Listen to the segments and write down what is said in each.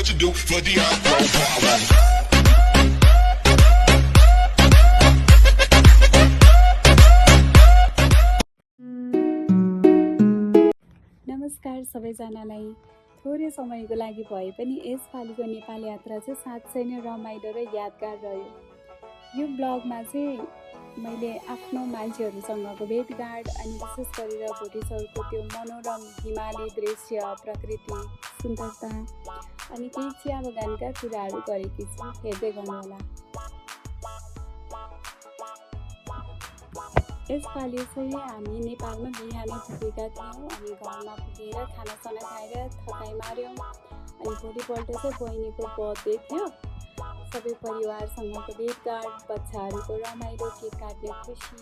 what you do for the Afro. नमस्कार सबैजनालाई। थोरै समयको लागि भए पनि यसपालिको नेपाल यात्रा चाहिँ साँच्चै नै रमाइलो र यादगार रह्यो। यो ब्लगमा चाहिँ मैले आफ्नो मान्छेहरूसँगको भेटघाट अनि विशेष गरेर भोटेश्वरको त्यो मनोरम हिमाली दृश्य, प्रकृति सुन्दरता अनि केही चिया बगानका कुराहरू गरेकी छु। हेर्दै गर्नुहोला। यसपालि चाहिँ हामी नेपालमा बिहानै पुगेका थियौँ अनि घरमा पुगेर खानासाना खाएर थकाइ मार्यौँ। अनि भोलिपल्ट चाहिँ बहिनीको बर्थडे थियो। सबै परिवारसँगको भेटघाट, बच्चाहरूको रमाइलो, केक काट्ने खुसी,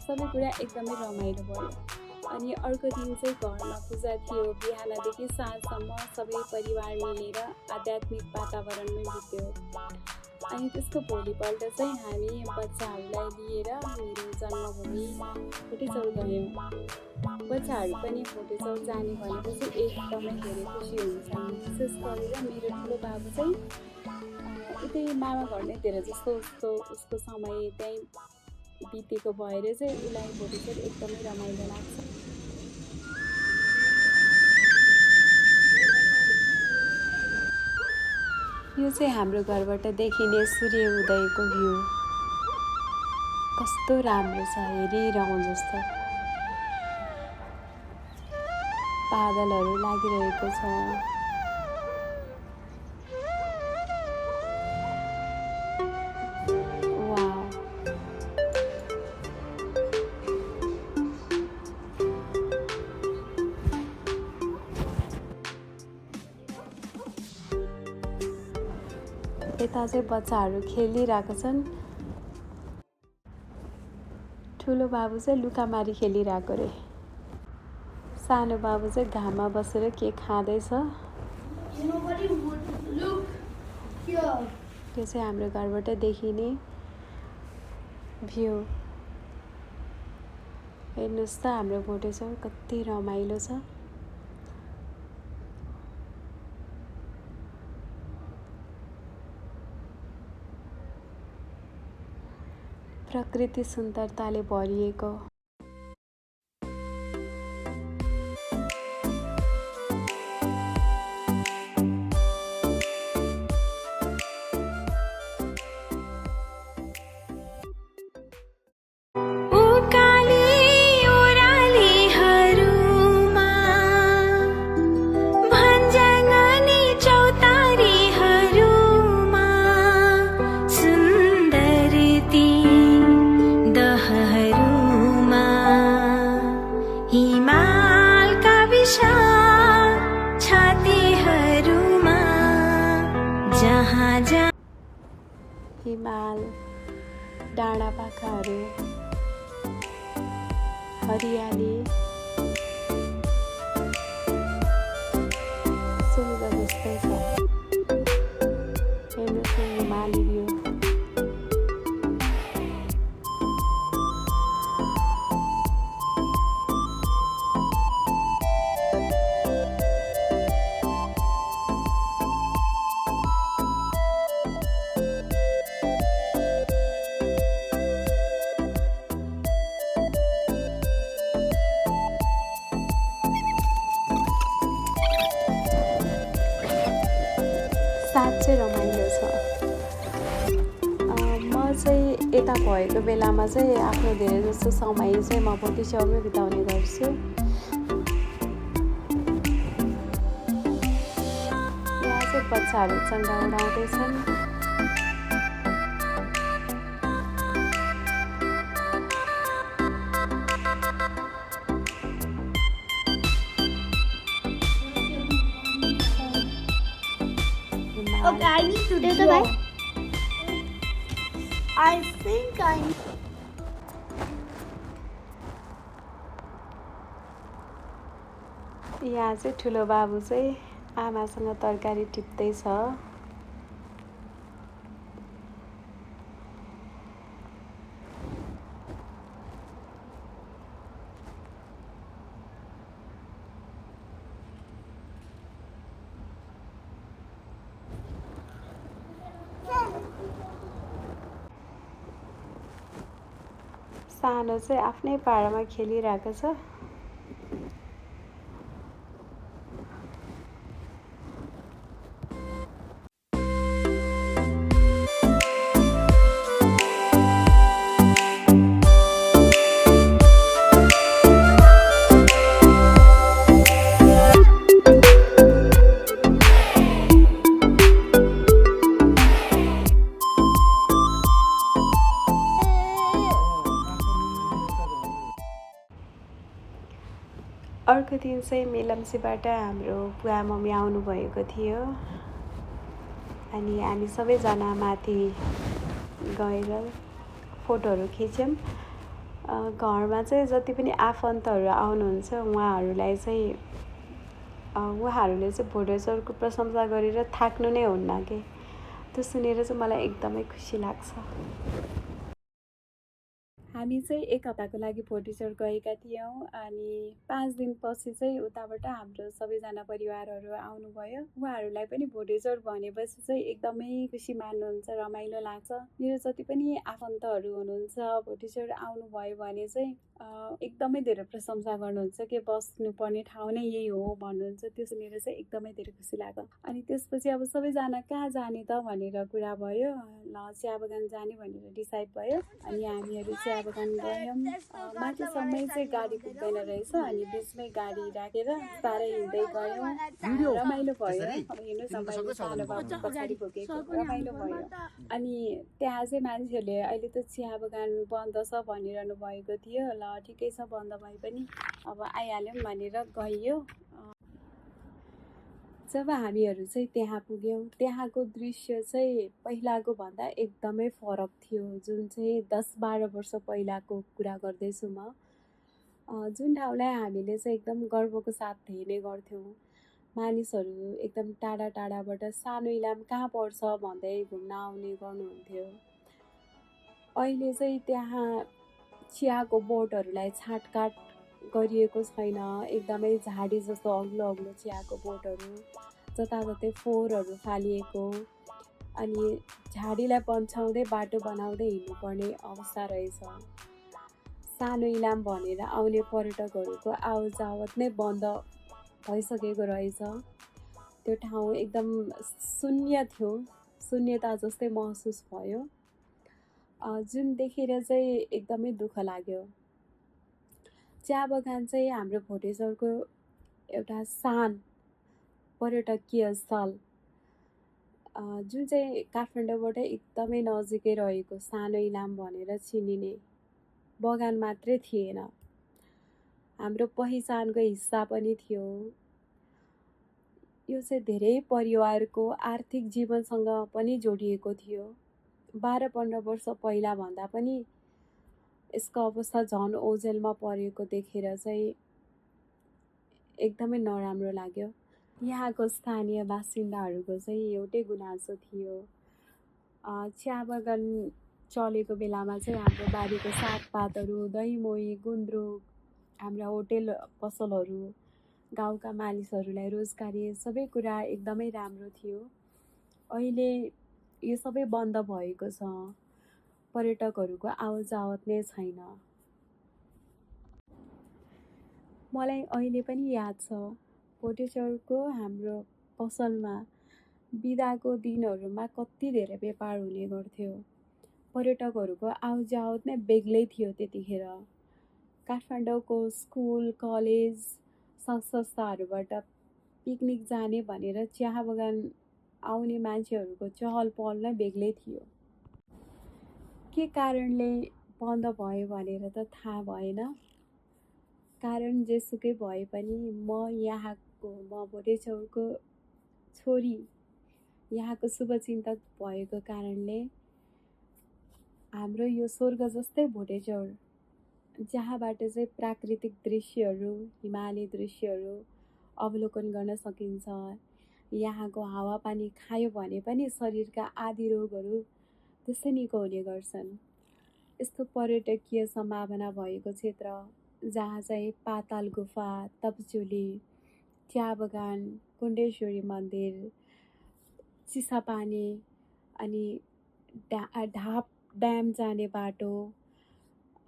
सबै कुरा एकदमै रमाइलो भयो। अनि अर्को दिन चाहिँ घरमा पूजा थियो। बिहानदेखि साँझसम्म सबै परिवार मिलेर आध्यात्मिक वातावरणमै बित्यो। अनि त्यसको भोलिपल्ट चाहिँ हामी बच्चाहरूलाई लिएर मेरो जन्मभूमि भोटेश्वर गयौँ। बच्चाहरू पनि भोटेश्वर जाने भनेपछि एकदमै धेरै खुसी हुन्छन्। विशेष गरेर मेरो ठुलो बाबु चाहिँ उतै मामा घर नै धेरै जस्तो उसको समय त्यहीँ बितेको भएर चाहिँ उसलाई भोटेश्वर एकदमै रमाइलो लाग्छ। यो चाहिँ हाम्रो घरबाट देखिने सूर्य उदयको भ्यू। कस्तो राम्रो छ, हेरिरहँ जस्तो। बादलहरू लागिरहेको छ। वाउ, यता चाहिँ बच्चाहरू खेलिरहेको छन्। ठुलो बाबु चाहिँ लुकामारी खेलिरहेको रे। सानो बाबु चाहिँ घाममा बसेर के खाँदैछ। यो चाहिँ हाम्रो घरबाट देखिने भ्यू। हेर्नुहोस् त हाम्रो भोटेश्वर कति रमाइलो छ। प्रकृति सुन्दरताले भरिएको। हिमाल, डाँडा पाखाहरू, हरियाली, स्वर्ग जस्तै छ। हेर्नुहोस् न हिमाली भ्यू। साँच्चै रमाइलो छ। म चाहिँ यता भएको बेलामा चाहिँ आफ्नो धेरै जस्तो समय चाहिँ म भोटेश्वरमै बिताउने गर्छु। यहाँ चाहिँ बच्चाहरू चन्दा उडाउँदैछन्। Okay, I need to do the I think I need. यहाँ चाहिँ ठुलो बाबु चाहिँ आमासँग तरकारी टिप्दैछ। सानो चाहिँ आफ्नै पाडामा खेलिरहेको छ। अर्को दिन चाहिँ मेलम्चीबाट हाम्रो बुवा मम्मी आउनुभएको थियो अनि हामी सबैजना माथि गएर फोटोहरू खिच्यौँ। घरमा चाहिँ जति पनि आफन्तहरू आउनुहुन्छ उहाँहरूले चाहिँ भोटेश्वरको प्रशंसा गरेर थाक्नु नै हुन्न के। त्यो सुनेर चाहिँ मलाई एकदमै खुसी लाग्छ। हामी चाहिँ 1 हप्ताको लागि भोटेश्वर गएका थियौँ अनि 5 दिनपछि चाहिँ उताबाट हाम्रो सबैजना परिवारहरू आउनुभयो। उहाँहरूलाई पनि भोटेश्वर भनेपछि चाहिँ एकदमै खुसी मान्नुहुन्छ, रमाइलो लाग्छ। मेरो जति पनि आफन्तहरू हुनुहुन्छ भोटेश्वर आउनुभयो भने चाहिँ एकदमै धेरै प्रशंसा गर्नुहुन्छ कि बस्नुपर्ने ठाउँ नै यही हो भन्नुहुन्छ। त्यो सुनेर चाहिँ एकदमै धेरै खुसी लाग्यो। अनि त्यसपछि अब सबैजना कहाँ जाने त भनेर कुरा भयो। ल चिया बगान जाने भनेर डिसाइड भयो अनि हामीहरू चिया बगान गयौँ। माथिसम्मै चाहिँ गाडी पुग्दैन रहेछ अनि बिचमै गाडी राखेर तारै हिँड्दै गयौँ। रमाइलो भयो। अब हेर्नुहोस् न मैले सानो बाबु पछाडि पुगेको रमाइलो भयो। अनि त्यहाँ चाहिँ मान्छेहरूले अहिले त चिया बगान बन्द छ भनिरहनु भएको थियो। ल ठिकै छ बन्द भए पनि अब आइहाल्यौँ भनेर गइयो। जब हामीहरू चाहिँ त्यहाँ पुग्यौँ त्यहाँको दृश्य चाहिँ पहिलाको भन्दा एकदमै फरक थियो। जुन चाहिँ 10-12 वर्ष पहिलाको कुरा गर्दैछु म। जुन ठाउँलाई हामीले चाहिँ एकदम गर्वको साथ हेर्ने गर्थ्यौँ। मानिसहरू एकदम टाढा टाढाबाट सानो इलाम कहाँ पर्छ भन्दै घुम्न आउने गर्नुहुन्थ्यो। अहिले चाहिँ त्यहाँ चियाको बोटहरूलाई छाँटकाट गरिएको छैन। एकदमै झाडी जस्तो अग्लो अग्लो चियाको बोटहरू, जताततै फोहोरहरू फालिएको अनि झाडीलाई पन्छाउँदै बाटो बनाउँदै हिँड्नुपर्ने अवस्था रहेछ। सानो इलाम भनेर आउने पर्यटकहरूको आवत नै बन्द भइसकेको रहेछ। त्यो ठाउँ एकदम शून्य थियो, शून्यता जस्तै महसुस भयो। जुन देखेर चाहिँ एकदमै दुःख लाग्यो। चिया बगान चाहिँ हाम्रो भोटेश्वरको एउटा सान पर्यटकीय स्थल, जुन चाहिँ काठमाडौँबाट एकदमै नजिकै रहेको सानो इलाम भनेर चिनिने बगान मात्रै थिएन, हाम्रो पहिचानको हिस्सा पनि थियो। यो चाहिँ धेरै परिवारको आर्थिक जीवनसँग पनि जोडिएको थियो। 12-15 वर्ष पहिला भन्दा पनि यसको अवस्था झन् ओझेलमा परेको देखेर चाहिँ एकदमै नराम्रो लाग्यो। यहाँको स्थानीय बासिन्दाहरूको चाहिँ एउटै गुनासो थियो। चिया बगान चलेको बेलामा चाहिँ हाम्रो बारीको सागपातहरू, दही मोही, गुन्द्रुक, हाम्रा होटेल पसलहरू, गाउँका मानिसहरूलाई रोजगारी सबै कुरा एकदमै राम्रो थियो। अहिले यो सबै बन्द भएको छ। पर्यटकहरूको आवत नै छैन। मलाई अहिले पनि याद छ भोटेश्वरको हाम्रो पसलमा बिदाको दिनहरूमा कति धेरै व्यापार हुने गर्थ्यो। पर्यटकहरूको आवत नै बेग्लै थियो त्यतिखेर। काठमाडौँको स्कुल, कलेज, संस्थाहरूबाट पिकनिक जाने भनेर चिया बगान आउने मान्छेहरूको चहल पहल नै बेग्लै थियो। के कारणले बन्द भयो भनेर त थाहा भएन। कारण जेसुकै भए पनि म भोटेश्वरको छोरी, यहाँको शुभचिन्तक भएको कारणले हाम्रो यो स्वर्ग जस्तै भोटेश्वर, जहाँबाट चाहिँ प्राकृतिक दृश्यहरू, हिमाली दृश्यहरू अवलोकन गर्न सकिन्छ। यहाँको हावापानी खायो भने पनि शरीरका आदि रोगहरू त्यसै निको हुने गर्छन्। यस्तो पर्यटकीय सम्भावना भएको क्षेत्र जहाँ चाहिँ पाताल गुफा, तपचुली, चिया बगान, कुण्डेश्वरी मन्दिर, चिसापानी अनि ढाप ड्याम जाने बाटो,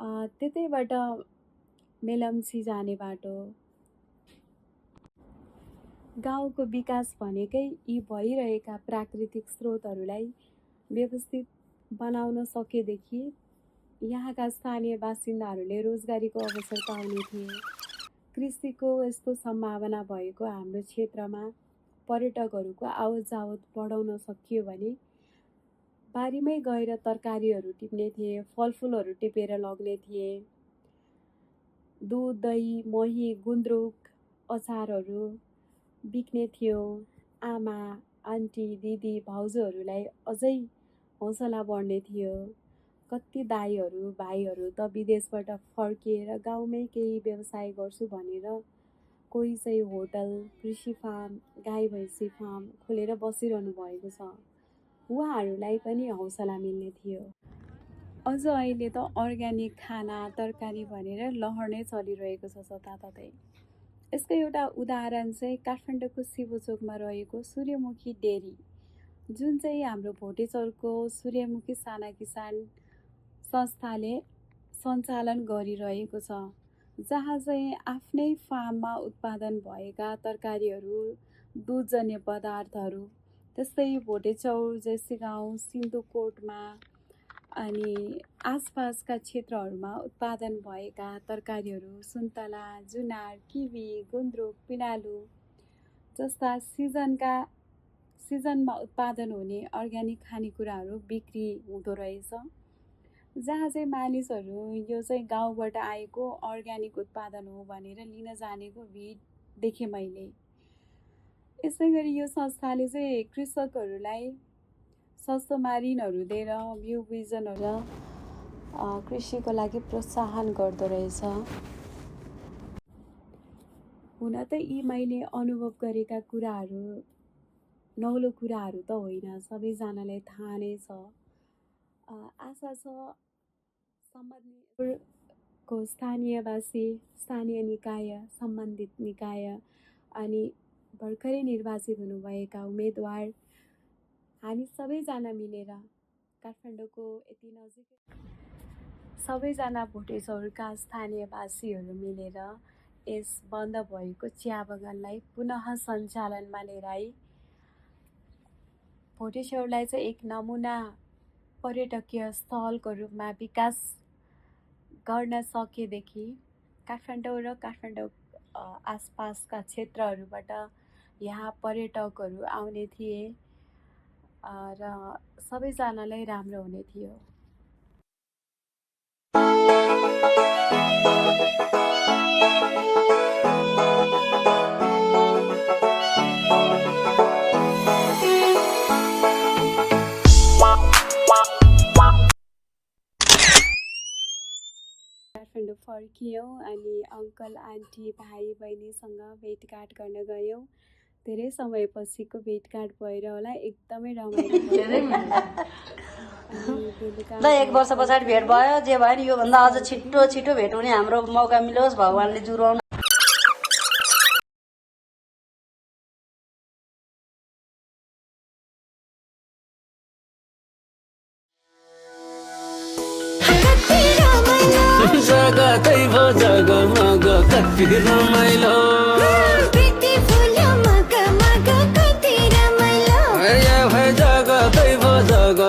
त्यतैबाट मेलम्ची जाने बाटो। गाउँको विकास भनेकै यी भइरहेका प्राकृतिक स्रोतहरूलाई व्यवस्थित बनाउन सकेदेखि यहाँका स्थानीय बासिन्दाहरूले रोजगारीको अवसर पाउने थिए। कृषिको यस्तो सम्भावना भएको हाम्रो क्षेत्रमा पर्यटकहरूको आवत जावत बढाउन सकियो भने बारीमै गएर तरकारीहरू टिप्ने थिए, फलफुलहरू टिपेर लग्ने थिए। दुध, दही, मही, गुन्द्रुक, अचारहरू बिक्ने थियो। आमा, आन्टी, दिदी, भाउजूहरूलाई अझै हौसला बढ्ने थियो। कति दाइहरू, भाइहरू त विदेशबाट फर्किएर गाउँमै केही व्यवसाय गर्छु भनेर कोही चाहिँ होटल, कृषि फार्म, गाई भैँसी फार्म खोलेर बसिरहनु भएको छ। उहाँहरूलाई पनि हौसला मिल्ने थियो। अझ अहिले त अर्ग्यानिक खाना, तरकारी भनेर लहर नै चलिरहेको छ जताततै। यसको एउटा उदाहरण चाहिँ काठमाडौँको शिवचोकमा रहेको सूर्यमुखी डेरी, जुन चाहिँ हाम्रो भोटेचौरको सूर्यमुखी साना किसान संस्थाले सञ्चालन गरिरहेको छ, जहाँ चाहिँ आफ्नै फार्ममा उत्पादन भएका तरकारीहरू, दुधजन्य पदार्थहरू, त्यस्तै भोटेचौर, जैसीगाउँ, सिन्धुकोटमा अनि आसपासका क्षेत्रहरूमा उत्पादन भएका तरकारीहरू, सुन्तला, जुनार, किवी, गुन्द्रुक, पिँडालु जस्ता सिजनमा उत्पादन हुने अर्ग्यानिक खानेकुराहरू बिक्री हुँदो रहेछ, जहाँ चाहिँ मानिसहरू यो चाहिँ गाउँबाट आएको अर्ग्यानिक उत्पादन हो भनेर लिन जानेको भिड देखेँ मैले। यसै गरी यो संस्थाले चाहिँ कृषकहरूलाई सस्तोमा ऋणहरू दिएर बिउ बिजनहरू कृषिको लागि प्रोत्साहन गर्दो रहेछ। हुन त यी मैले अनुभव गरेका कुराहरू नौलो कुराहरू त होइन, सबैजनालाई थाहा नै छ। आशा छ सम्बन्धितको स्थानीयवासी, स्थानीय निकाय, सम्बन्धित निकाय अनि भर्खरै निर्वाचित हुनुभएका उम्मेदवार हामी सबैजना मिलेर काठमाडौँको यति नजिकै सबैजना भोटेचौरका स्थानीयवासीहरू मिलेर यस बन्द भएको चिया बगानलाई पुनः सञ्चालनमा लिएर आई भोटेचौरलाई चाहिँ एक नमुना पर्यटकीय स्थलको रूपमा विकास गर्न सकेदेखि काठमाडौँ र काठमाडौँ आसपासका क्षेत्रहरूबाट यहाँ पर्यटकहरू आउने थिए र सबैजनालाई राम्रो हुने थियो। काठमाडौँ फर्कियौँ अनि अङ्कल, आन्टी, भाइ, बहिनीसँग भेटघाट गर्न गयौँ। धेरै समयपछिको भेटघाट भएर होला, एकदमै रमाइलो ल 1 वर्ष पछाडि भेट भयो, जे भयो नि योभन्दा अझ छिटो छिटो भेट हुने हाम्रो मौका मिलोस्, भगवानले जुराउनु। जगतै भो जगमग कति रमाइलो, जगतै भो जग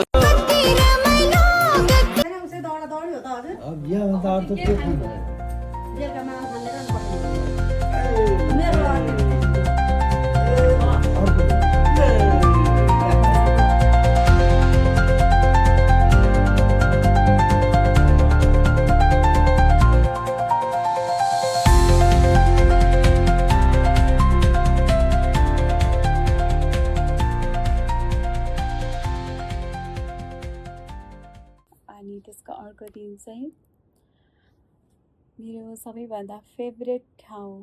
अनि त्यसको अर्को दिन चाहिँ मेरो सबैभन्दा फेभरेट ठाउँ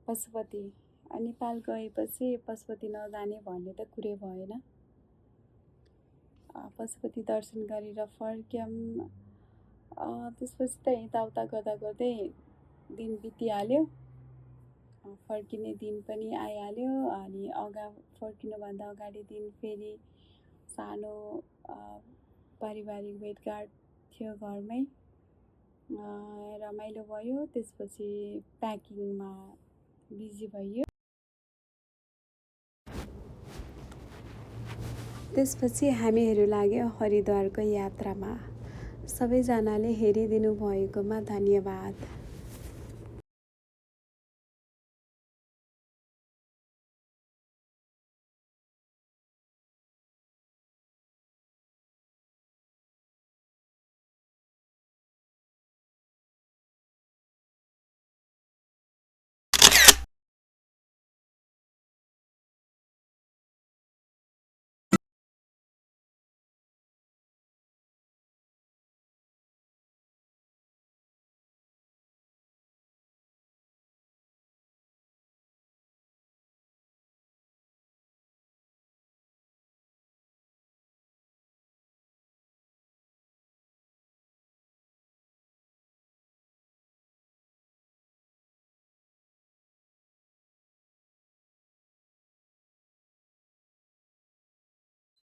पशुपति। नेपाल गएपछि पशुपति नजाने भन्ने त कुरै भएन। पशुपति दर्शन गरेर फर्क्यौँ। त्यसपछि त यताउता गर्दा गर्दै दिन बितिहाल्यो, फर्किने दिन पनि आइहाल्यो। अनि फर्किनुभन्दा अगाडि दिन फेरि सानो पारिवारिक भेटघाट थियो घरमै। रमाइलो भयो। त्यसपछि प्याकिङमा बिजी भयो। त्यसपछि हामीहरू लाग्यो हरिद्वारको यात्रामा। सबैजनाले हेरिदिनु भएकोमा धन्यवाद।